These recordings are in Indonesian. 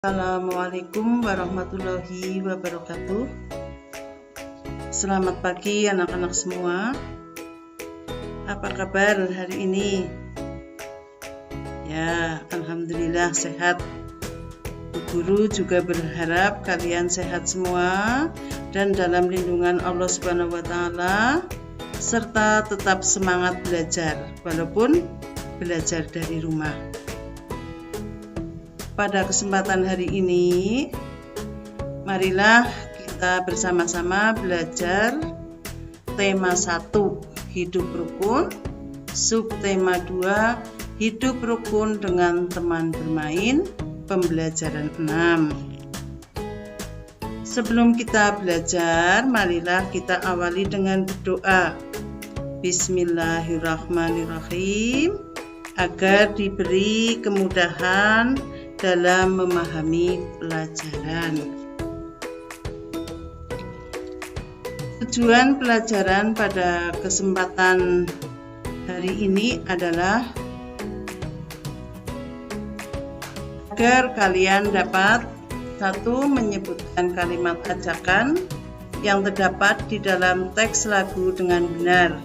Assalamualaikum warahmatullahi wabarakatuh. Selamat pagi anak-anak semua. Apa kabar hari ini? Ya, alhamdulillah sehat. Bu Guru juga berharap kalian sehat semua dan dalam lindungan Allah Subhanahu wa taala serta tetap semangat belajar walaupun belajar dari rumah. Pada kesempatan hari ini, marilah kita bersama-sama belajar tema 1, hidup rukun, subtema 2, hidup rukun dengan teman bermain, pembelajaran 6. Sebelum kita belajar, marilah kita awali dengan berdoa. Bismillahirrahmanirrahim, agar diberi kemudahan dalam memahami pelajaran. Tujuan pelajaran pada kesempatan hari ini adalah agar kalian dapat 1. Menyebutkan kalimat ajakan yang terdapat di dalam teks lagu dengan benar.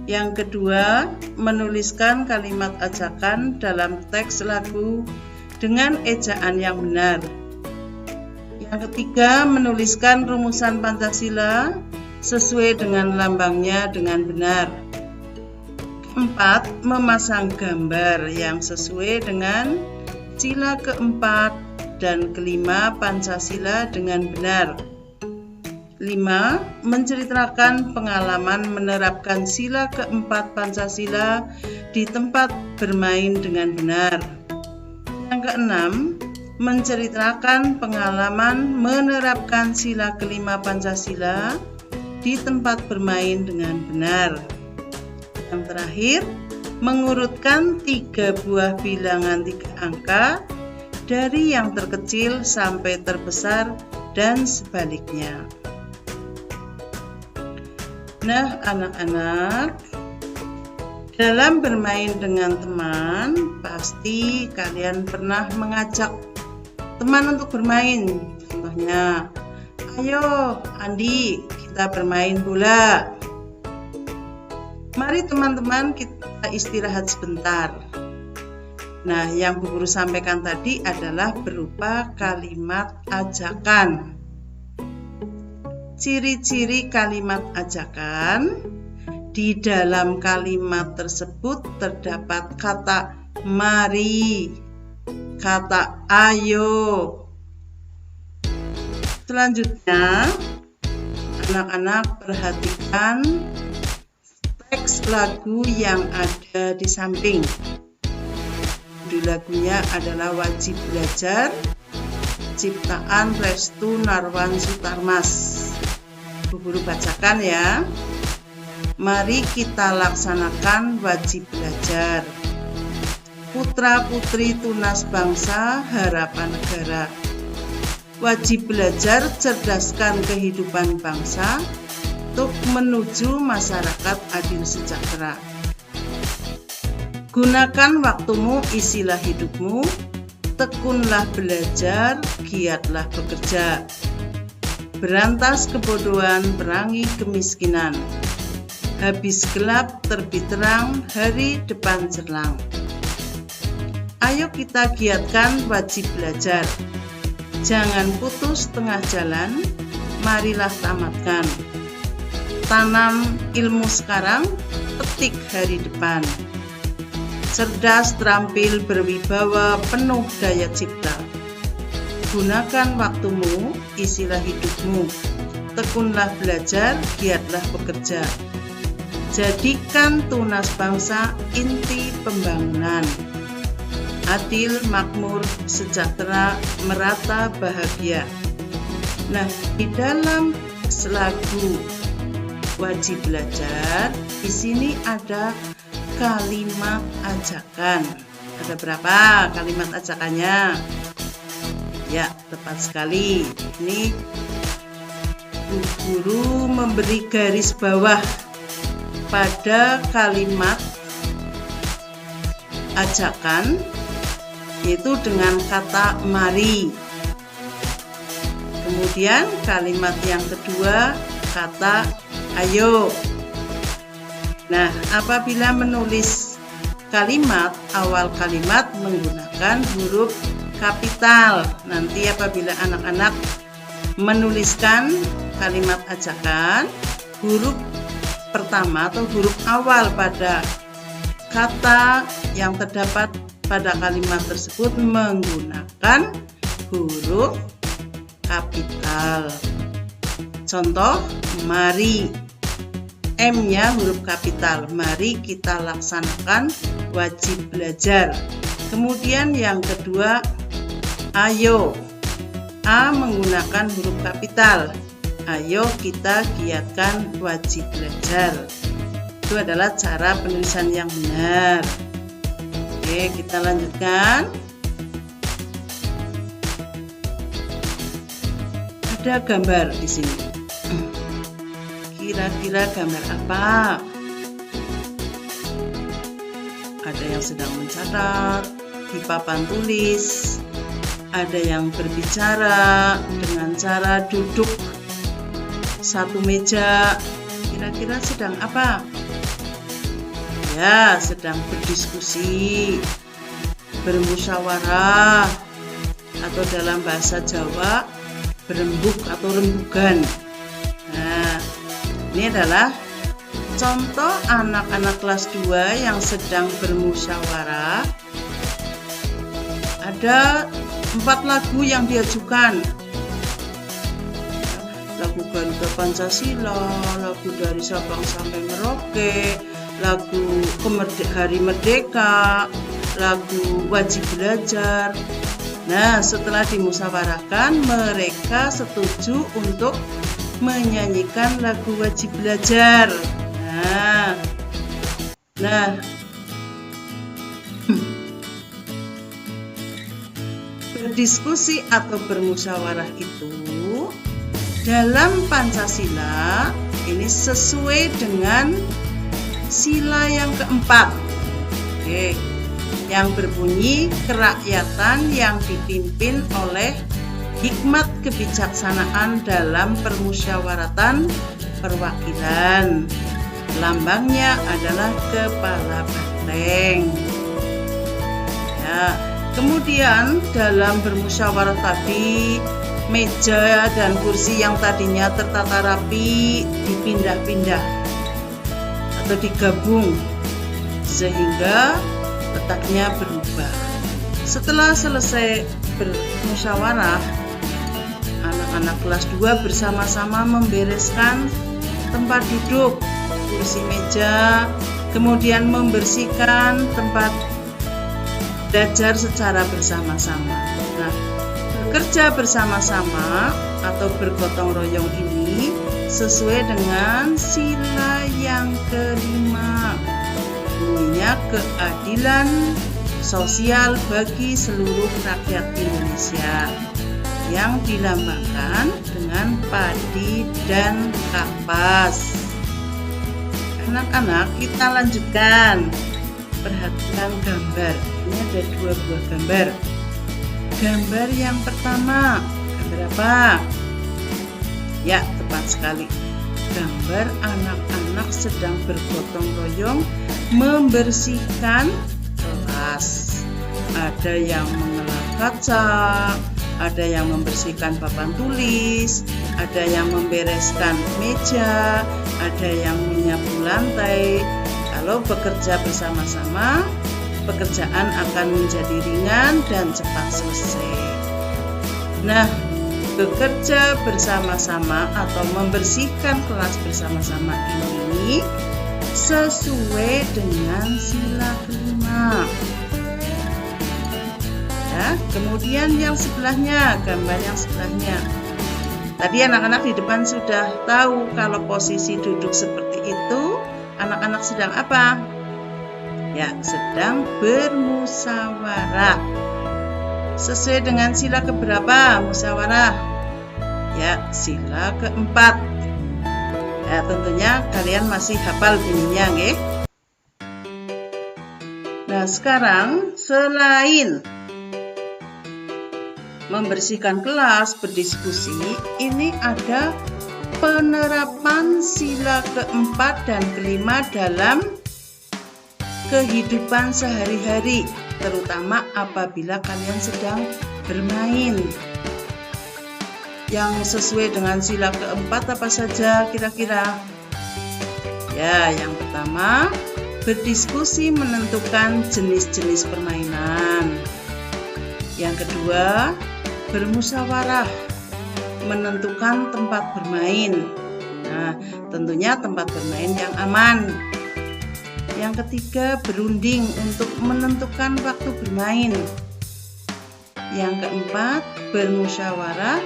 Yang kedua, menuliskan kalimat ajakan dalam teks lagu dengan ejaan yang benar. Yang ketiga, menuliskan rumusan Pancasila sesuai dengan lambangnya dengan benar. Keempat, memasang gambar yang sesuai dengan sila keempat dan kelima Pancasila dengan benar. 5. Menceritakan pengalaman menerapkan sila keempat Pancasila di tempat bermain dengan benar. Yang keenam, menceritakan pengalaman menerapkan sila kelima Pancasila di tempat bermain dengan benar. Yang terakhir, mengurutkan 3 buah bilangan 3 angka dari yang terkecil sampai terbesar dan sebaliknya. Nah, anak-anak, dalam bermain dengan teman, pasti kalian pernah mengajak teman untuk bermain. Contohnya, ayo Andi, kita bermain bola. Mari teman-teman kita istirahat sebentar. Nah, yang Bu Guru sampaikan tadi adalah berupa kalimat ajakan. Ciri-ciri kalimat ajakan. Di dalam kalimat tersebut terdapat kata mari, kata ayo. Selanjutnya, anak-anak perhatikan teks lagu yang ada di samping. Judul lagunya adalah Wajib Belajar, ciptaan Restu Narwan Sutarmas. Bu Guru bacakan ya. Mari kita laksanakan wajib belajar. Putra-putri tunas bangsa, harapan negara. Wajib belajar cerdaskan kehidupan bangsa untuk menuju masyarakat adil sejahtera. Gunakan waktumu, isilah hidupmu. Tekunlah belajar, giatlah bekerja. Berantas kebodohan, perangi kemiskinan. Habis gelap, terbit terang, hari depan cerlang. Ayo kita giatkan wajib belajar. Jangan putus tengah jalan, marilah tamatkan. Tanam ilmu sekarang, petik hari depan. Cerdas, terampil, berwibawa, penuh daya cipta. Gunakan waktumu, isilah hidupmu. Tekunlah belajar, giatlah bekerja. Jadikan tunas bangsa inti pembangunan. Adil, makmur, sejahtera, merata, bahagia. Nah, di dalam lagu wajib belajar, di sini ada kalimat ajakan. Ada berapa kalimat ajakannya? Ya, tepat sekali. Ini Bu Guru memberi garis bawah pada kalimat ajakan yaitu dengan kata mari. Kemudian kalimat yang kedua, kata ayo. Nah, apabila menulis kalimat, awal kalimat menggunakan huruf kapital. Nanti apabila anak-anak menuliskan kalimat ajakan, huruf pertama atau huruf awal pada kata yang terdapat pada kalimat tersebut menggunakan huruf kapital. Contoh, mari. M-nya huruf kapital. Mari kita laksanakan wajib belajar. Kemudian yang kedua, ayo. A menggunakan huruf kapital. Ayo kita giatkan wajib belajar. Itu adalah cara penulisan yang benar. Oke, kita lanjutkan. Ada gambar di sini. Kira-kira gambar apa? Ada yang sedang mencatat di papan tulis. Ada yang berbicara dengan cara duduk satu meja. Kira-kira sedang apa? Ya, sedang berdiskusi, bermusyawarah, atau dalam bahasa Jawa berembuk atau rembugan. Nah, ini adalah contoh anak-anak kelas 2 yang sedang bermusyawarah. Ada 4 lagu yang diajukan. Lagu Garuda Pancasila, lagu Dari Sabang sampai Merauke, lagu Hari Merdeka, lagu Wajib Belajar. Nah, setelah dimusyawarahkan, mereka setuju untuk menyanyikan lagu Wajib Belajar. Nah, berdiskusi atau bermusyawarah itu dalam Pancasila ini sesuai dengan sila yang keempat. Oke. Yang berbunyi kerakyatan yang dipimpin oleh hikmat kebijaksanaan dalam permusyawaratan perwakilan. Lambangnya adalah kepala banteng. Ya, kemudian dalam bermusyawarah tadi, meja dan kursi yang tadinya tertata rapi dipindah-pindah atau digabung sehingga letaknya berubah. Setelah selesai bermusyawarah, anak-anak kelas 2 bersama-sama membereskan tempat duduk, kursi meja, kemudian membersihkan tempat belajar secara bersama-sama. Nah, bekerja bersama-sama atau bergotong royong ini sesuai dengan sila yang kelima. Bunyinya keadilan sosial bagi seluruh rakyat Indonesia yang dilambangkan dengan padi dan kapas. Anak-anak, kita lanjutkan. Perhatikan gambar. Ini ada 2 buah gambar. Gambar yang pertama, gambar apa? Ya, tepat sekali. Gambar anak-anak sedang bergotong royong membersihkan kelas. Ada yang mengelap kaca, ada yang membersihkan papan tulis, ada yang membereskan meja, ada yang menyapu lantai. Kalau bekerja bersama-sama, pekerjaan akan menjadi ringan dan cepat selesai. Nah, bekerja bersama-sama atau membersihkan kelas bersama-sama ini sesuai dengan sila kelima. Ya, kemudian yang sebelahnya, gambar yang sebelahnya. Tadi anak-anak di depan sudah tahu kalau posisi duduk seperti itu, anak-anak sedang apa? Ya, sedang bermusyawarah. Sesuai dengan sila keberapa musyawarah? Ya, sila keempat. Ya, tentunya kalian masih hafal bunyinya, nggih? Nah, sekarang selain membersihkan kelas, berdiskusi, ini ada penerapan sila keempat dan kelima dalam kehidupan sehari-hari, terutama apabila kalian sedang bermain. Yang sesuai dengan sila keempat apa saja kira-kira? Ya, yang pertama, berdiskusi menentukan jenis-jenis permainan. Yang kedua, bermusyawarah menentukan tempat bermain. Nah, tentunya tempat bermain yang aman. Yang ketiga, berunding untuk menentukan waktu bermain. Yang keempat, bermusyawarah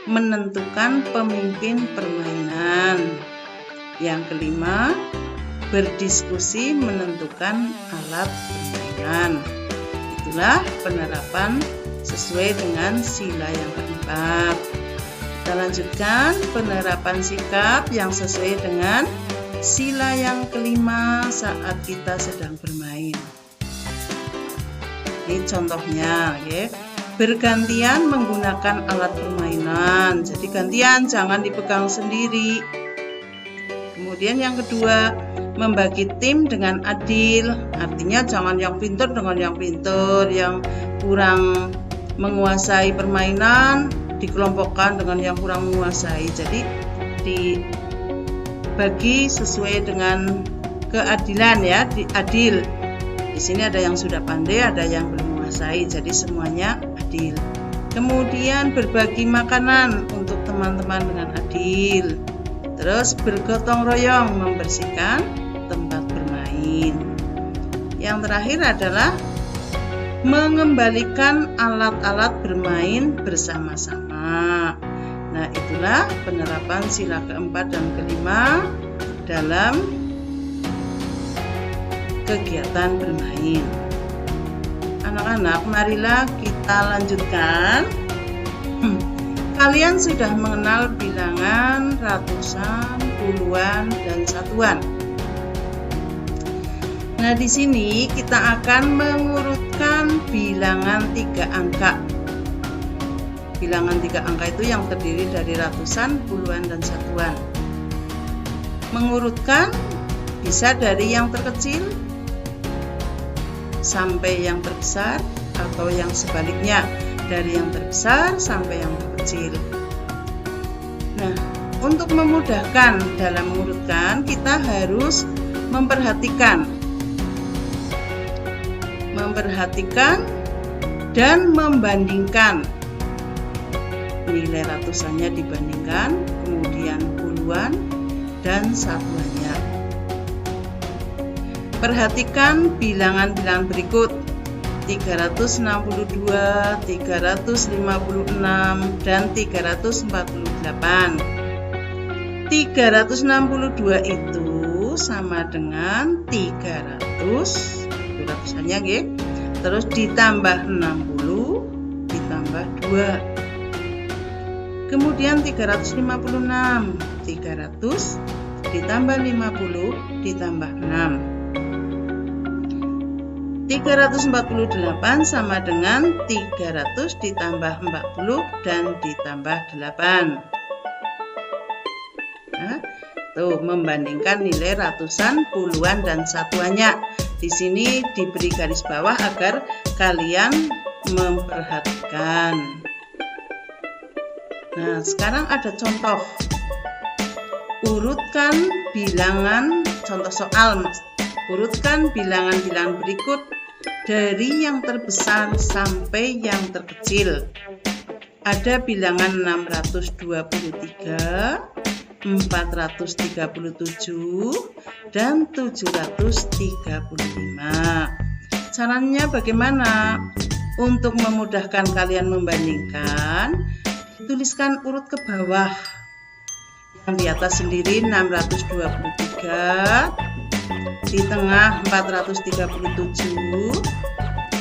menentukan pemimpin permainan. Yang kelima, berdiskusi menentukan alat permainan. Itulah penerapan sesuai dengan sila yang keempat. Kita lanjutkan penerapan sikap yang sesuai dengan sila yang kelima saat kita sedang bermain. Ini contohnya, ya. Bergantian menggunakan alat permainan. Jadi gantian, jangan dipegang sendiri. Kemudian yang kedua, membagi tim dengan adil. Artinya jangan yang pintar dengan yang pintar, yang kurang menguasai permainan dikelompokkan dengan yang kurang menguasai. Jadi dibagi sesuai dengan keadilan, ya, adil. Di sini ada yang sudah pandai, ada yang belum menguasai, jadi semuanya adil. Kemudian berbagi makanan untuk teman-teman dengan adil. Terus bergotong royong membersihkan tempat bermain. Yang terakhir adalah mengembalikan alat-alat bermain bersama-sama. Nah, itulah penerapan sila keempat dan kelima dalam kegiatan bermain. Anak-anak, marilah kita lanjutkan. Kalian sudah mengenal bilangan, ratusan, puluhan, dan satuan. Nah, di sini kita akan mengurutkan bilangan 3 angka. Bilangan 3 angka itu yang terdiri dari ratusan, puluhan, dan satuan. Mengurutkan bisa dari yang terkecil sampai yang terbesar, atau yang sebaliknya, dari yang terbesar sampai yang terkecil. Nah, untuk memudahkan dalam mengurutkan, kita harus memperhatikan dan membandingkan nilai ratusannya dibandingkan, kemudian puluhan dan satuannya. Perhatikan bilangan-bilangan berikut: 362, 356, dan 348. 362 itu sama dengan 300, ratusannya, nggih. Terus ditambah 60 ditambah 2. Kemudian 356, 300 ditambah 50 ditambah 6. 348 sama dengan 300 ditambah 40 dan ditambah 8. Nah, tuh membandingkan nilai ratusan, puluhan, dan satuannya. Di sini diberi garis bawah agar kalian memperhatikan. Nah, sekarang ada contoh. Urutkan bilangan, contoh soal, Mas. Urutkan bilangan-bilangan berikut dari yang terbesar sampai yang terkecil. Ada bilangan 623, 437, dan 735. Caranya bagaimana? Untuk memudahkan kalian membandingkan, tuliskan urut ke bawah. Yang di atas sendiri 623, di tengah 437,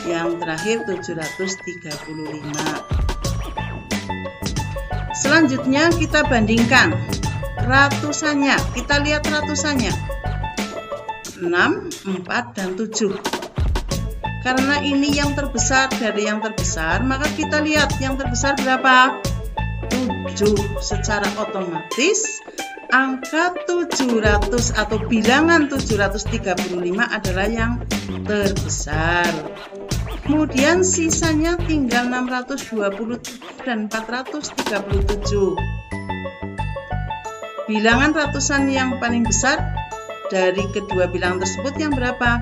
yang terakhir 735. Selanjutnya kita bandingkan ratusannya. Kita lihat ratusannya 6, 4, dan 7. karena ini yang terbesar dari yang terbesar, maka kita lihat yang terbesar berapa? 7. Secara otomatis angka 700 atau bilangan 735 adalah yang terbesar. Kemudian sisanya tinggal 627 dan 437. Bilangan ratusan yang paling besar dari kedua bilangan tersebut yang berapa?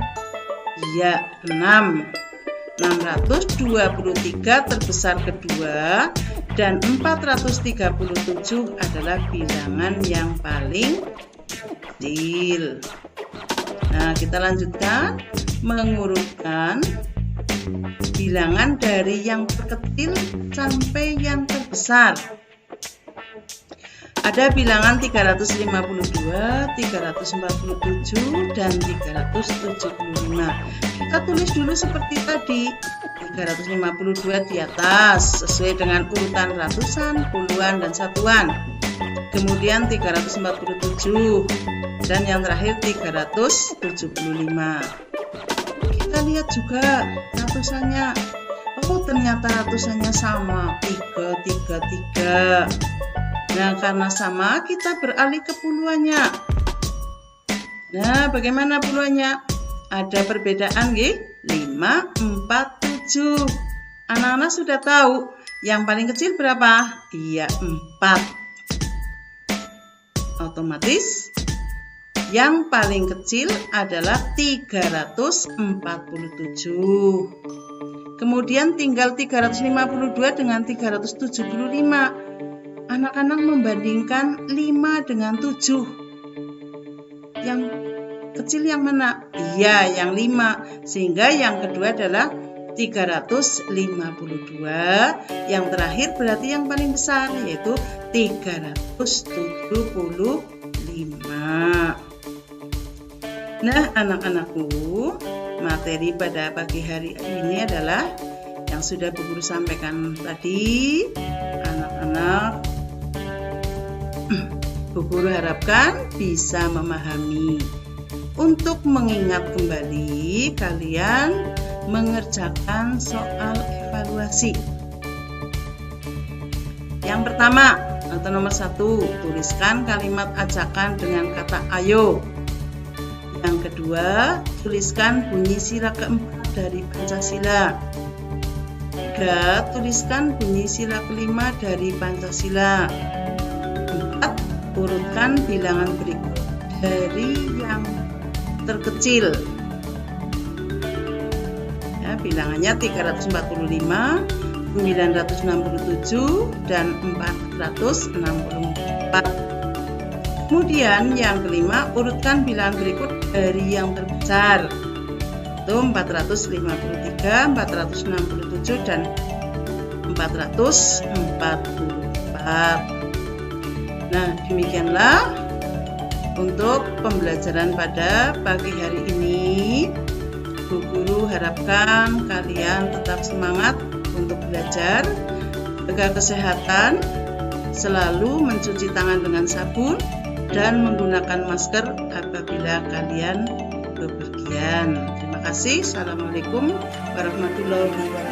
Ya, 6. 623 terbesar kedua dan 437 adalah bilangan yang paling kecil. Nah, kita lanjutkan mengurutkan bilangan dari yang terkecil sampai yang terbesar. Ada bilangan 352, 347, dan 375. Kita tulis dulu seperti tadi. 352 di atas sesuai dengan urutan ratusan, puluhan, dan satuan. Kemudian 347 dan yang terakhir 375. Kita lihat juga ratusannya. Oh, ternyata ratusannya sama, 333. Nah, karena sama kita beralih ke puluhannya. Nah, bagaimana puluhannya? Ada perbedaan nggih? 5, 4, 7. Anak-anak sudah tahu yang paling kecil berapa? Iya, 4. Otomatis yang paling kecil adalah 347. Kemudian tinggal 352 dengan 375. Anak-anak membandingkan 5 dengan 7. Yang kecil yang mana? Iya, yang 5. Sehingga yang kedua adalah 352. Yang terakhir berarti yang paling besar, yaitu 375. Nah, anak-anakku, materi pada pagi hari ini adalah yang sudah Bu Guru sampaikan tadi. Anak-anak, Bu Guru harapkan bisa memahami. Untuk mengingat kembali, kalian mengerjakan soal evaluasi. Yang pertama atau nomor 1, tuliskan kalimat ajakan dengan kata ayo. Yang kedua, tuliskan bunyi sila keempat dari Pancasila. 3, tuliskan bunyi sila kelima dari Pancasila. 4, urutkan bilangan berikut dari yang terkecil. Ya, bilangannya 345, 967, dan 464. Kemudian yang kelima, urutkan bilangan berikut dari yang terbesar. Itu 453, 467, dan 444. Nah, demikianlah untuk pembelajaran pada pagi hari ini. Bu Guru harapkan kalian tetap semangat untuk belajar, jaga kesehatan, selalu mencuci tangan dengan sabun, dan menggunakan masker apabila kalian bepergian. Terima kasih. Assalamualaikum warahmatullahi wabarakatuh.